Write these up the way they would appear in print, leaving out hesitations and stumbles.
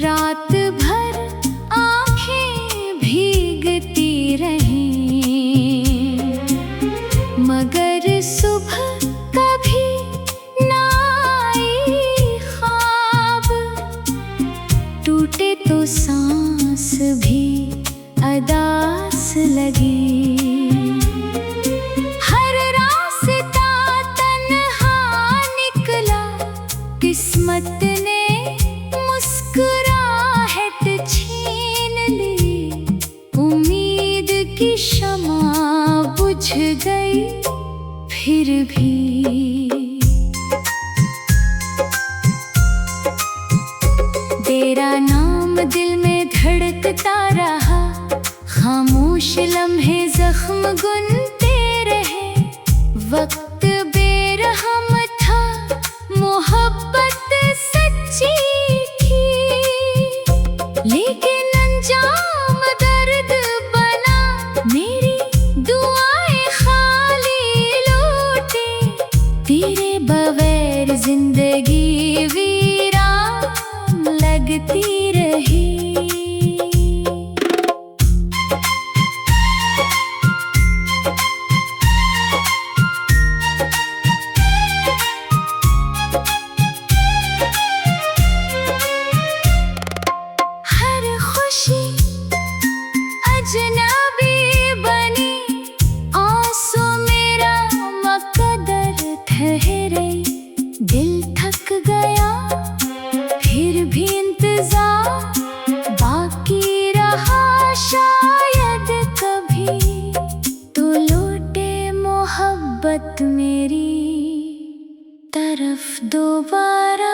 रात भर आंखें भीगती रहीं, मगर सुबह कभी ना आई ख्वाब। टूटे तो सांस भी अदास लगी, हर रास्ता तन्हा निकला। किस्मत ने मुस्कुराहट छीन ली, उम्मीद की शमा बुझ गई फिर भी। तेरा नाम दिल में धड़कता रहा, खामोश लम्हे जख्म गुनते रहे। वक्त बेरहम था, मोहब्बत सच्ची थी, लेकिन अंजाम दर्द बना। मेरी दुआएं खाली लौटे, तेरे बगैर जिंदगी वीरान लगती रही। अजनबी बनी आंसू मेरा मकदर ठहरे। दिल थक गया फिर भी इंतजार बाकी रहा, शायद कभी तो लौटे मोहब्बत मेरी तरफ दोबारा।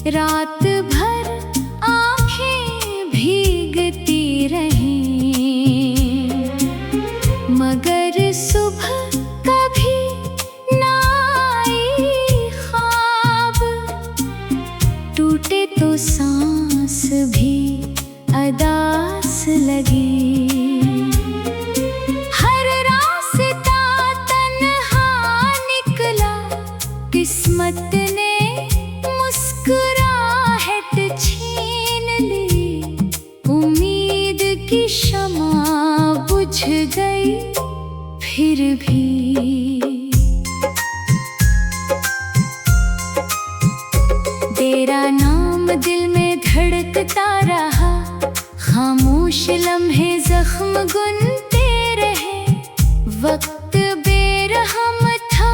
रात भर आंखें भीगती रहीं, मगर सुबह कभी ना आई ख्वाब। टूटे तो सांस भी अदास लगी, हर रास्ता तन्हा निकला। किस्मत ने मुस्कुराहट छीन ली, उम्मीद की शमा बुझ गई फिर भी। तेरा नाम दिल में धड़कता रहा, खामोश लम्हे जख्म गुनते रहे। वक्त बेरहम था,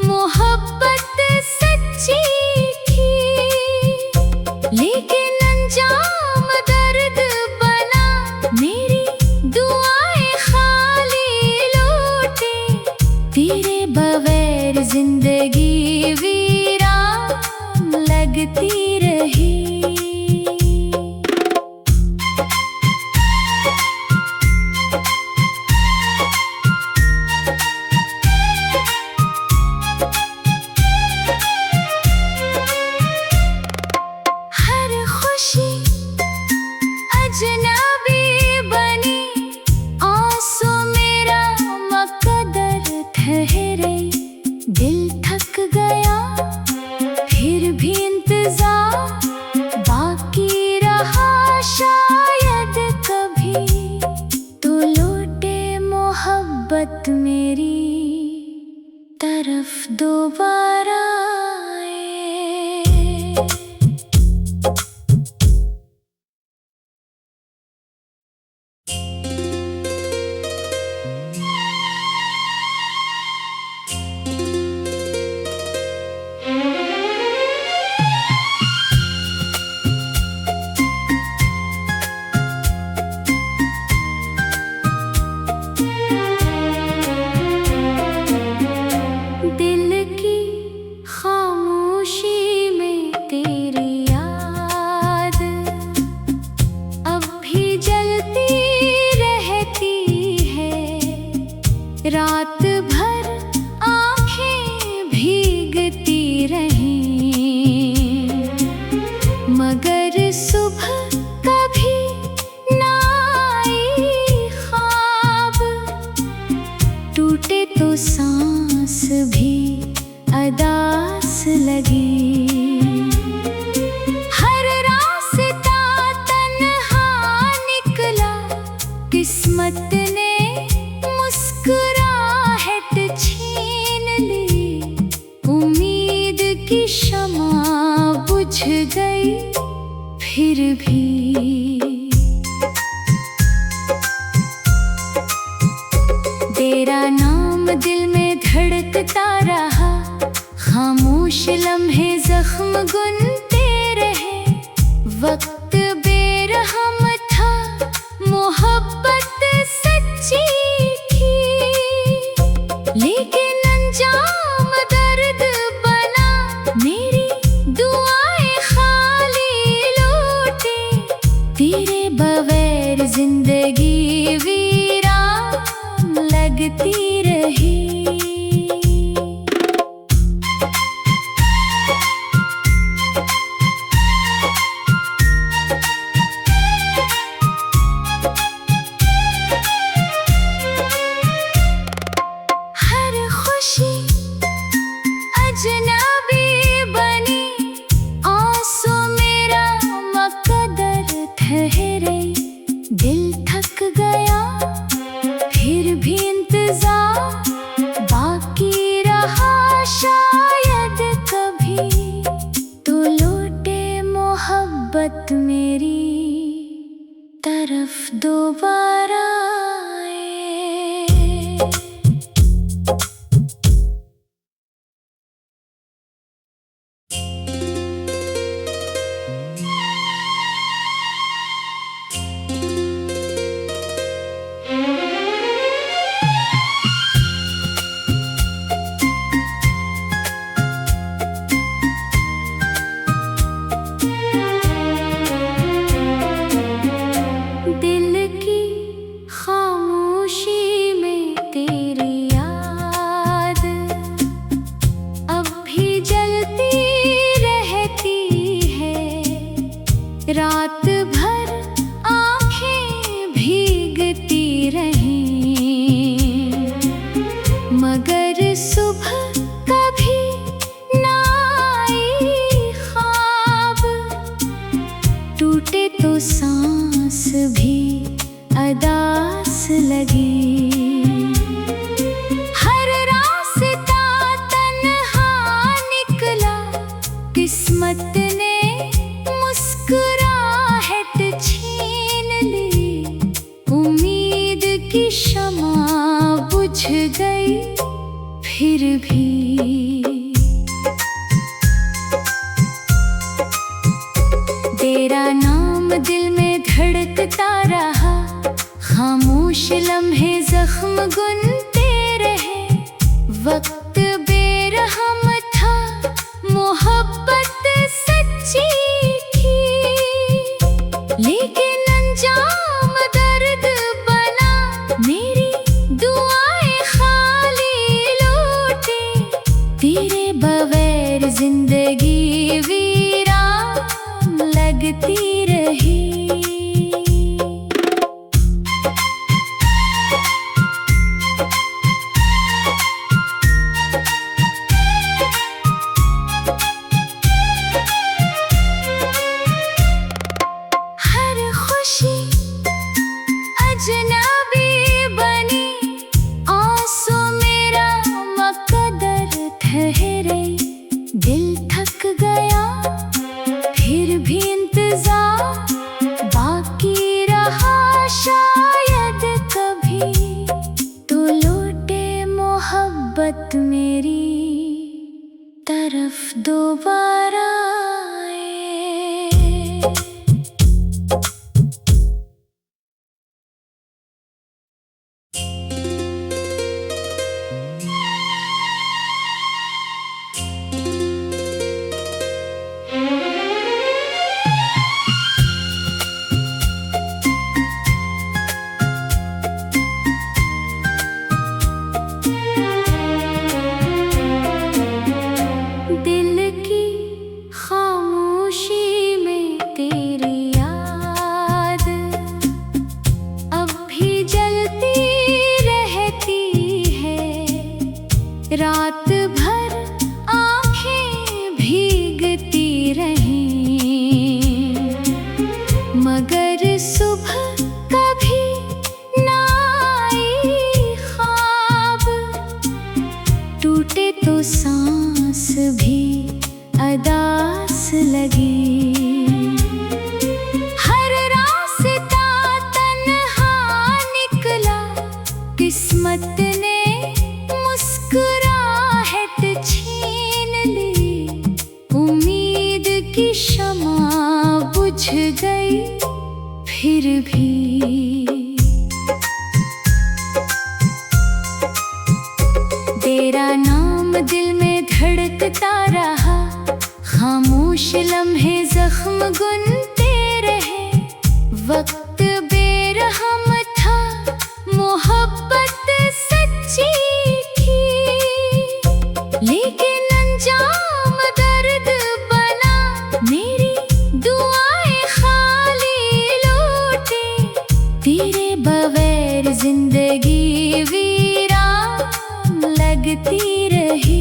मोहब्बत सच्ची थी, लेकिन अंजाम दर्द बना। मेरी दुआएं खाली लौटे, तेरे बगैर जिंदगी वीरान लगती रही। तेरा नाम दिल में धड़कता रहा, खामोश लम्हे जख्म गुनते रहे। वक्त बेरहम था, मोहब्बत सच्ची थी, लेकिन अंजाम दर्द बना। मेरी दुआएं खाली लौटे, तेरे बगैर जिंदगी वीरान लगती रही। हर खुशी अजनबी बनी, आंसू मेरा मकदर ठहरे। दिल थक गया फिर भी इंतजार बाकी रहा, शायद कभी तो लौटे मोहब्बत मेरी तरफ दोबारा आए। दिल की खामोशी में तेरी याद अब भी जलती रहती है। रात भर आंखें भीगती रहीं, मगर सुबह कभी ना आई ख्वाब। टूटे तो सांस भी अदास लगी, हर रास्ता तन्हा निकला। किस्मत ने मुस्कुराहट छीन ली, उम्मीद की शमा बुझ गई फिर भी। तेरा नाम दिल में धड़कता रहा, खामोश लम्हे जख्म गुनते रहे। वक्त बेरहम था, मोहब्बत सच्ची थी, लेकिन अंजाम दर्द बना। मेरी दुआएं खाली लौटे, तेरे बगैर जिंदगी वीरान लगती रही। हर खुशी अजनबी बनी, आंसू मेरा मकदर ठहरे। दिल थक गया फिर भी इंतजार बाकी रहा, शायद कभी तो लौटे मोहब्बत मेरी तरफ दोबारा आए। दिल की खामोशी में तेरी याद अब भी जलती रहती है। रात भर आंखें भीगती रहीं, मगर सुबह कभी ना आई ख्वाब। टूटे तो सांस भी अदास लगी, हर रास्ता तन्हा निकला। किस्मत ने फिर भी तेरा नाम दिल में धड़कता रहा, खामोश लम्हे जख्म गुनते रहे। वक्त बेरहम था, मोहब्बत सच्ची थी, लेकिन अंजाम दर्द बना। मेरी दुआएं खाली लौटे, तेरे बगैर जिंदगी वीरान लगती रही।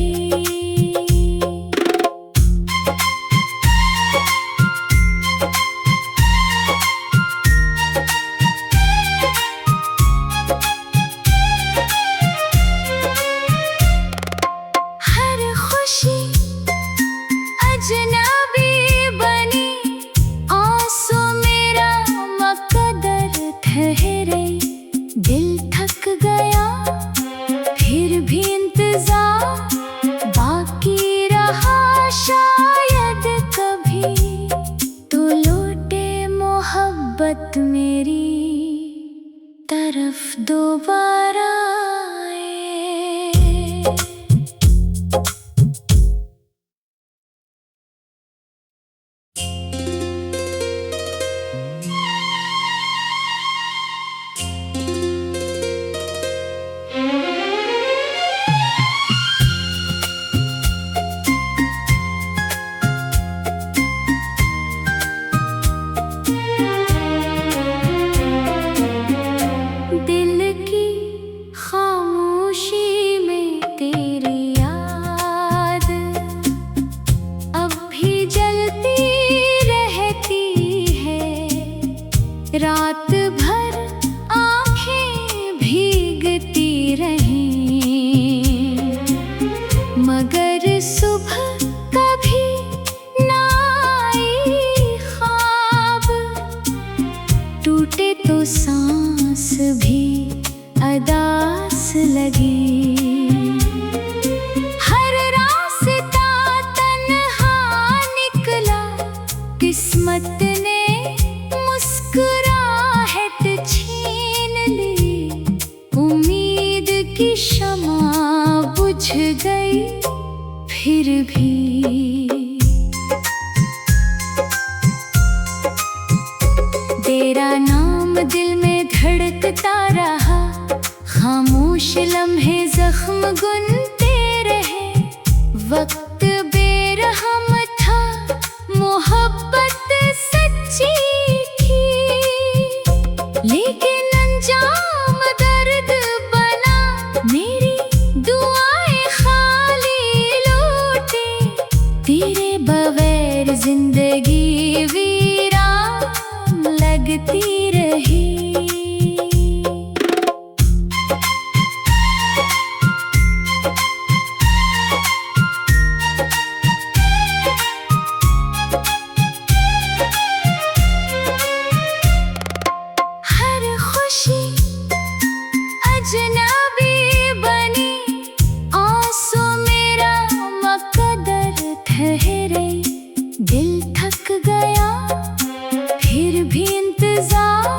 अजनबी बनी, आंसू मेरा मकदर ठहरे। दिल थक गया, फिर भी इंतजार बाकी रहा। शायद कभी तो लौटे मोहब्बत मेरी तरफ दोबारा। रात भर आँखें भीगती रहीं, मगर सुबह कभी ना आई ख्वाब। टूटे तो सांस भी अदास लगी, हर रास्ता तन्हा निकला। किस्मत ने मुस्कुराहट छीन ली, उम्मीद की शमा बुझ गई। फिर भी तेरा नाम दिल में धड़कता रहा, खामोश लम्हे जख्म गुनते रहे। वक्त बेरहम था, मोहब्बत सच्ची थी, लेकिन अंजाम दर्द बना। मेरी दुआएं खाली लौटे, तेरे बगैर जिंदगी वीरान लगती रही। अजनबी बनी, आंसू मेरा मकदर ठहरे। दिल थक गया, फिर भी इंतजार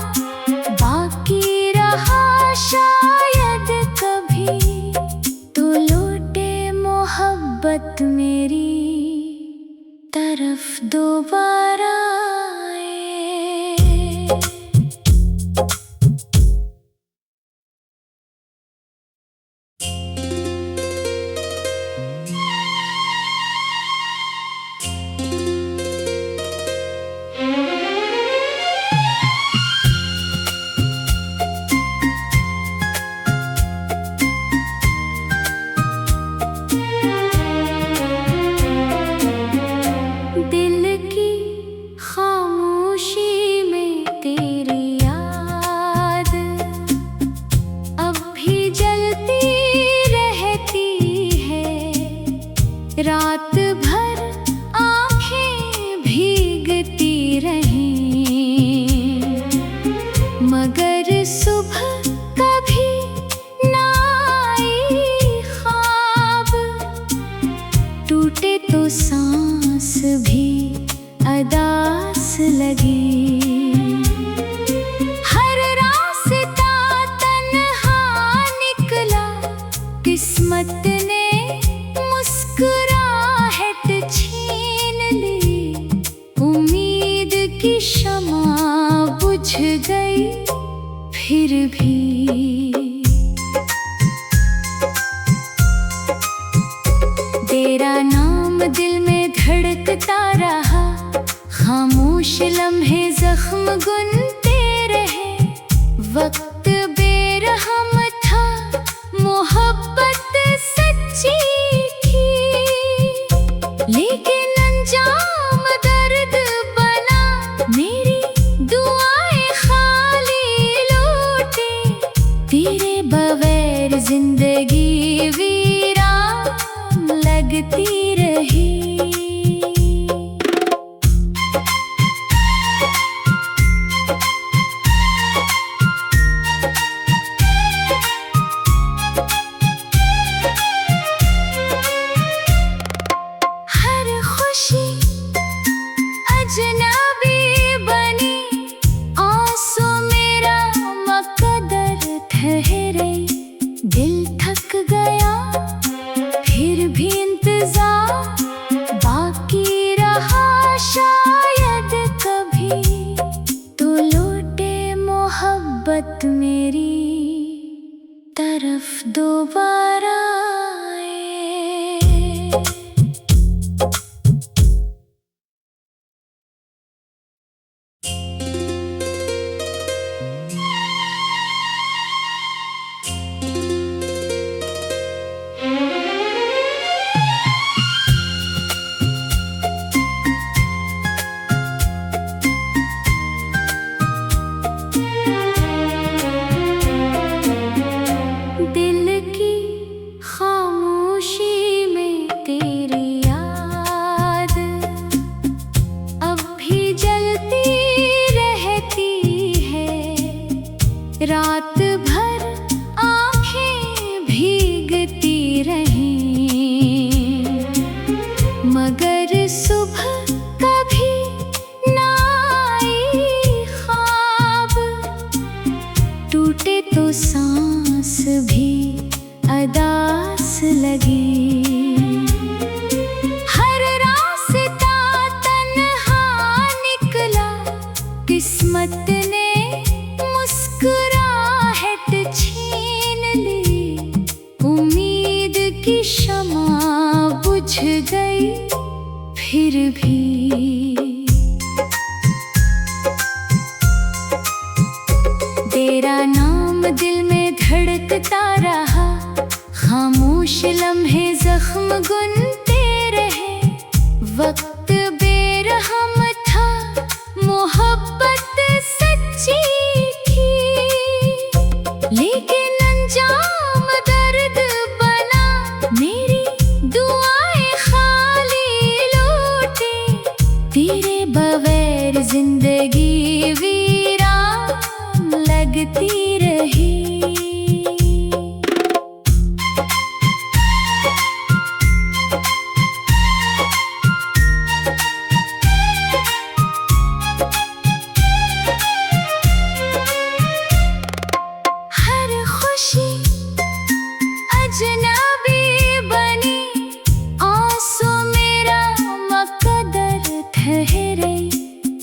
गई फिर भी। तेरा नाम दिल में धड़कता रहा, खामोश लम्हे जख्म गुनते रहे। वक्त बेरहम था, मोहब्बत सच्ची थी, लेकिन अंजाम दर्द बना। मेरी दुआएं खाली लौटे, तेरे बगैर जिंदगी वीरान लगती रही। अजनबी बनी आंसू मेरा मकदर ठहरे। दिल थक गया फिर भी इंतजार बाकी रहा, शायद कभी तो लौटे मोहब्बत मेरी तरफ दोबारा। रात भर आँखें भीगती रहीं, मगर सुबह कभी ना आई ख्वाब। टूटे तो सांस भी अदास लगी, हर रास्ता तन्हा निकला। किस्मत ने मुस्कुराहट छीन ली, उम्मीद की शमा बुझ गई फिर भी। तेरा नाम दिल में धड़कता रहा, खामोश लम्हे जख्म गुनते रहे। वक्त बेरहम था, मोहब्बत सच्ची थी, लेकिन अंजाम दर्द बना। मेरी दुआएं खाली लौटे, तेरे बगैर जिंदगी वीरान लगती रही। अजनबी बनी आंसू मेरा मकदर ठहरे।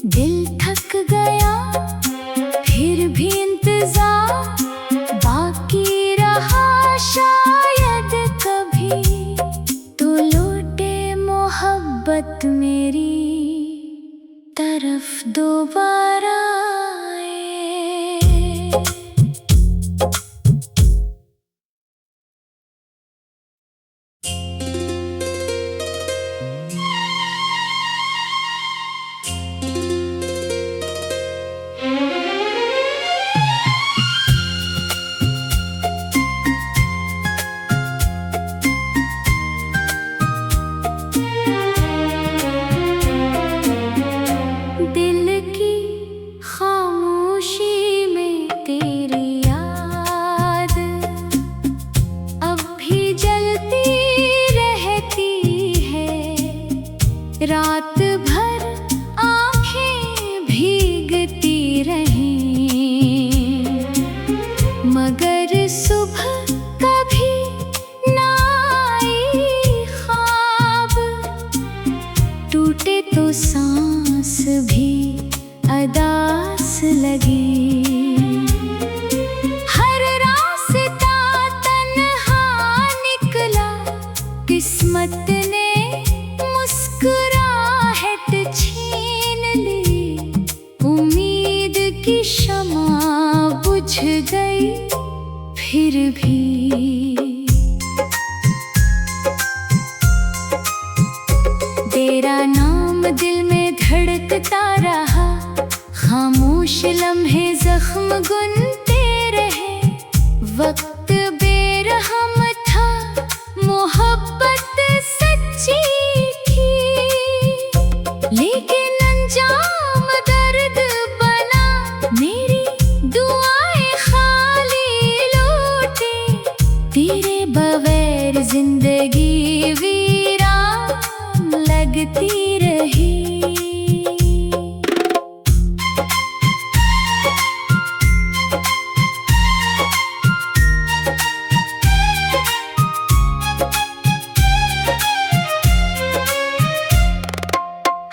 दिल थक गया फिर भी इंतजार बाकी रहा, शायद कभी तो लौटे मोहब्बत मेरी तरफ दोबारा। दिल की हर रास्ता तन्हा निकला, किस्मत ने मुस्कुराहट छीन ली। उम्मीद की शमा बुझ गई फिर भी। तेरा नाम दिल में धड़कता रहा, खामोश लम्हे जख्म गुनते रहे। वक्त बेरहम था, मोहब्बत सच्ची थी, लेकिन अंजाम दर्द बना। मेरी दुआएं खाली लौटे, तेरे बगैर जिंदगी वीरान लगती रही।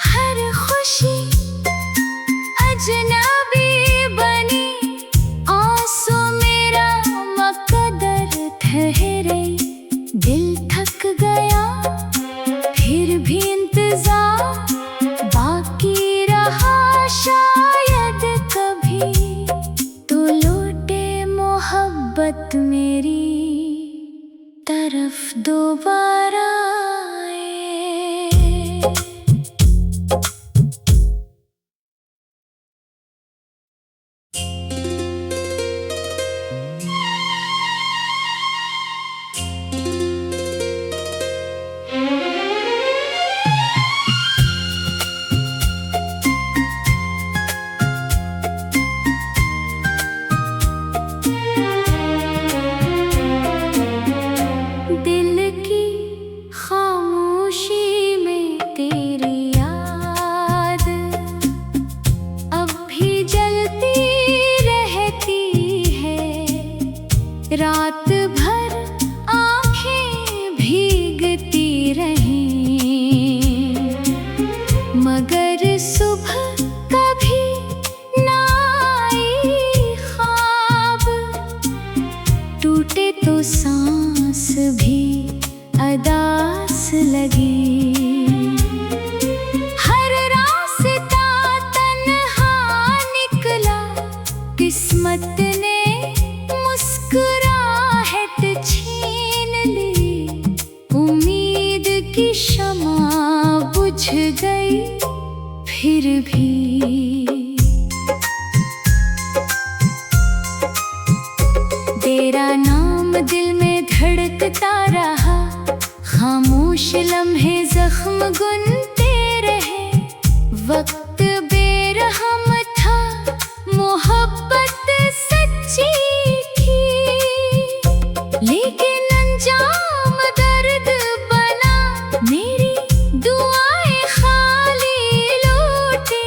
हर खुशी अजनबी बनी, आंसू मेरा मकदर ठहरे। दिल थक गया फिर भी इंतजार बाकी रहा, शायद कभी तो लौटे मोहब्बत मेरी तरफ दोबारा आए। दिल की खामोशी में तेरी याद अब भी जलती रहती है। रात भर आंखें भीगती रहीं, मगर सुबह कभी ना आई ख्वाब। टूटे तो सांस भी अदास लगी। हर रास्ता तन्हा निकला, किस्मत ने मुस्कुराहट छीन ली। उम्मीद की शमा बुझ गई फिर भी। तेरा नाम दिल में धड़कता रहा, खामोश लम्हे जख्म गुनते रहे। वक्त बेरहम था, मोहब्बत सच्ची थी, लेकिन अंजाम दर्द बना। मेरी दुआएं खाली लौटे,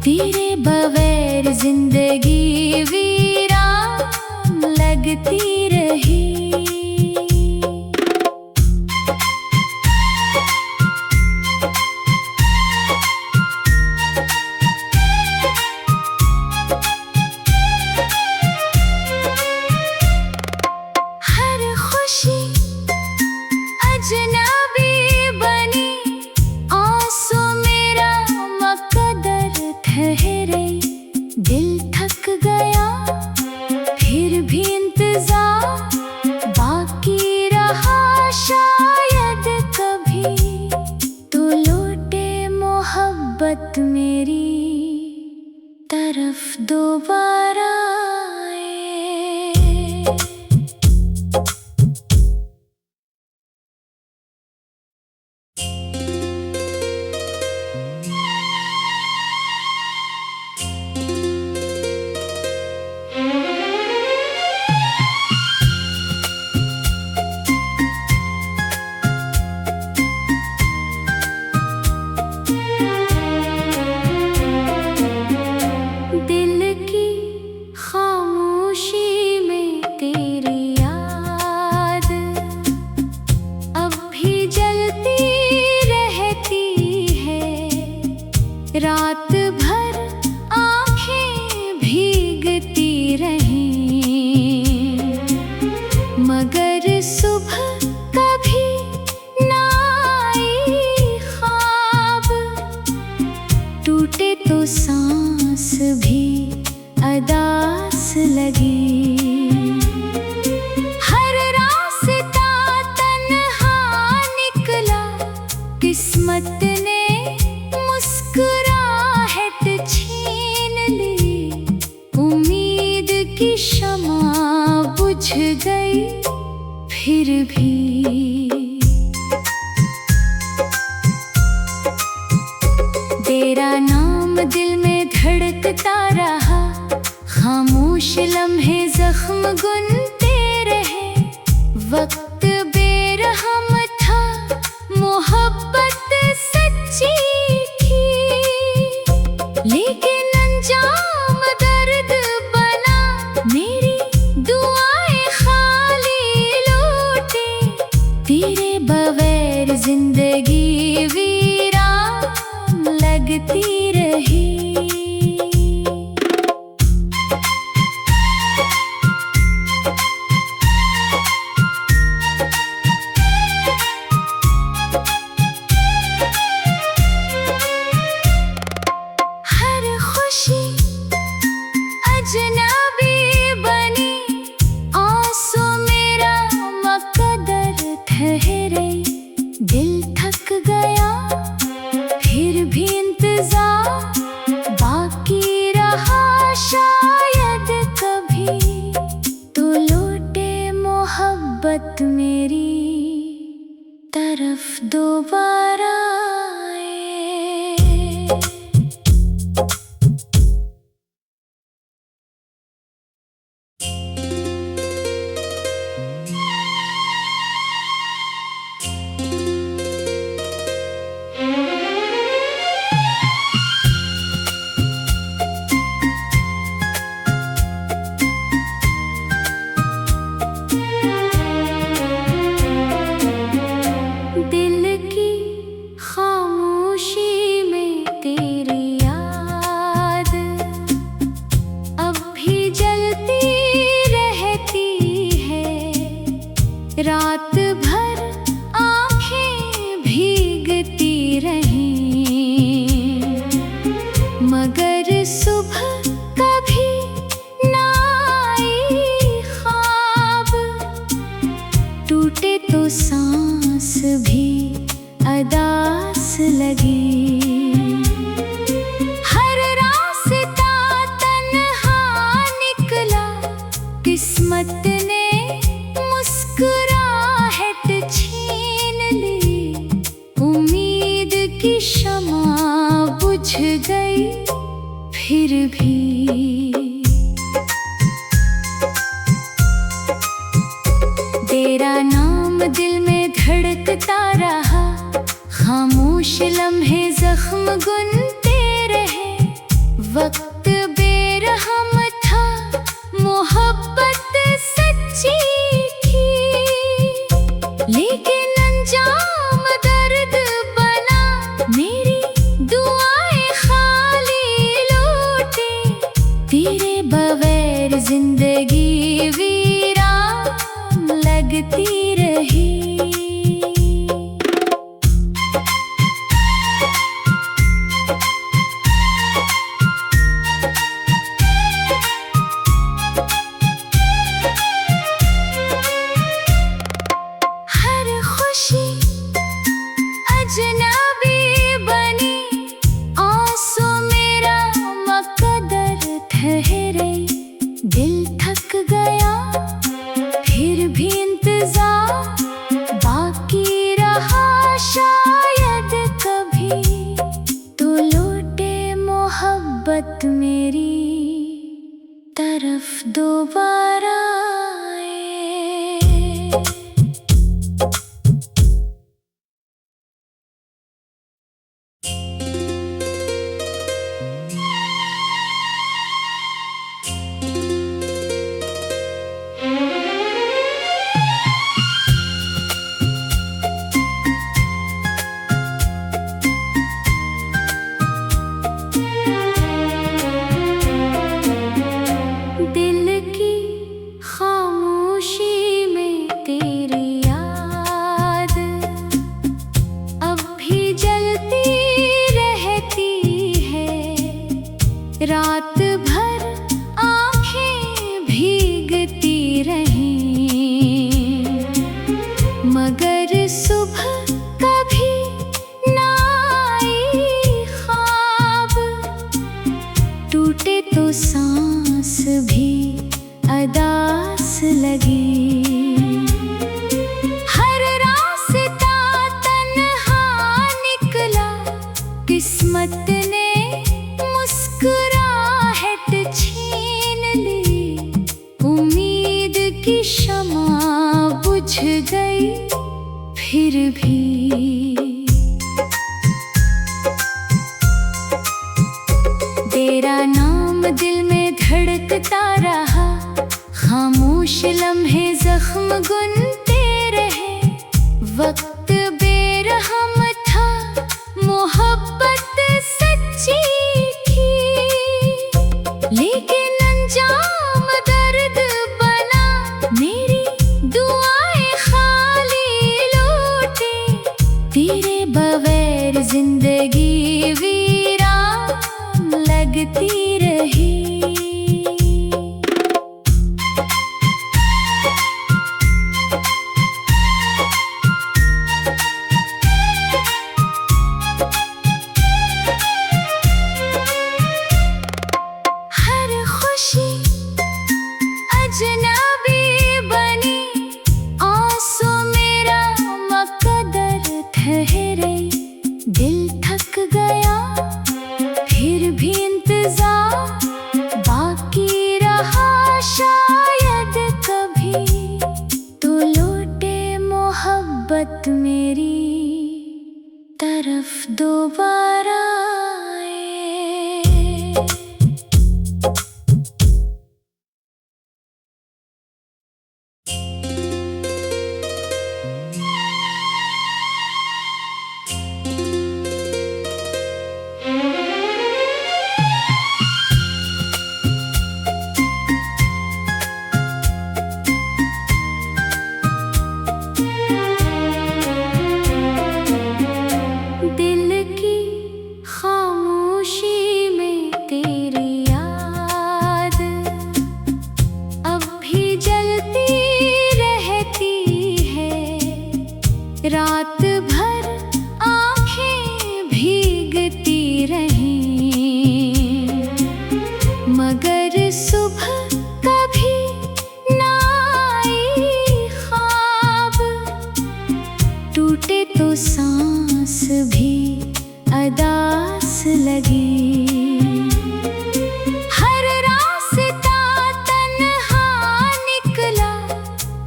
तेरे बगैर जिंदगी वीरान लगती रही। हर खुशी अजनबी बनी, आंसू मेरा मकदर ठहरे। दिल थक गया फिर भी इंतजार बाकी रहा, शायद कभी तो लौटे मोहब्बत मेरी तरफ दोबारा आए। दिल की की शमा बुझ गई फिर भी। तेरा नाम दिल में धड़कता रहा, खामोश लम्हे जख्म गुनते रहे। वक्त बेरहम था, मोहब्बत सच्ची थी, लेकिन अंजाम दर्द बना। मेरी दुआएं खाली लौटे, तेरे बगैर जिंदगी वीरान लगती रही। अजनबी बनी आंसू मेरा मकदर ठहरे। दिल थक गया फिर भी इंतजार बाकी रहा। शायद कभी तो लौटे मोहब्बत मेरी तरफ दोबारा। रात भर आँखें भीगती रहीं, मगर सुबह कभी ना आई ख्वाब। टूटे तो सांस भी अदास लगी। हर रास्ता तन्हा निकला, किस्मत ने मुस्कुराहट छीन ली। उम्मीद की शमा बुझ गई फिर भी। तेरा नाम दिल में धड़कता रहा, खामोश लम्हे जख्म गुनते रहे। वक्त बेरहम था, मोहब्बत सच्ची थी, लेकिन अंजाम दर्द बना। मेरी दुआएं खाली लौटे, तेरे बगैर जिंदगी वीरान लगती रही। अजनबी बनी आंसू मेरा मकदर ठहरे। दिल थक गया फिर भी इंतजार बाकी रहा। शायद कभी तो लौटे मोहब्बत मेरी तरफ दोबारा। दिल की भी तेरा नाम दिल में धड़कता रहा, खामोश लम्हे जख्म गुनते रहे। वक्त बेरहम था, मोहब्बत सच्ची थी, लेकिन अंजाम दर्द बना। मेरी दुआएं खाली लौटे, तेरे बगैर जिंदगी वीरान लगती रही। अजनबी बनी आंसू मेरा मकदर ठहरे। दिल थक गया फिर भी इंतजार बाकी रहा, शायद कभी तो लौटे मोहब्बत मेरी तरफ दोबारा। रात भर आँखें भीगती रहीं, मगर सुबह कभी ना आई ख्वाब। टूटे तो सांस भी अदास लगी, हर रास्ता तन्हा निकला।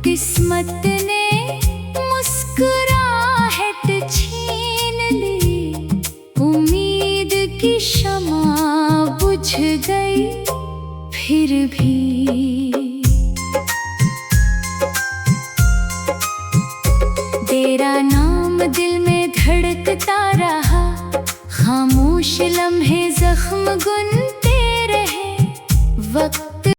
किस्मत ने मुस्कुराहट छीन ली, उम्मीद की शम्मा बुझ गई फिर भी। तेरा नाम दिल में धड़कता रहा, खामोश लम्हे जख्म गुनते रहे। वक्त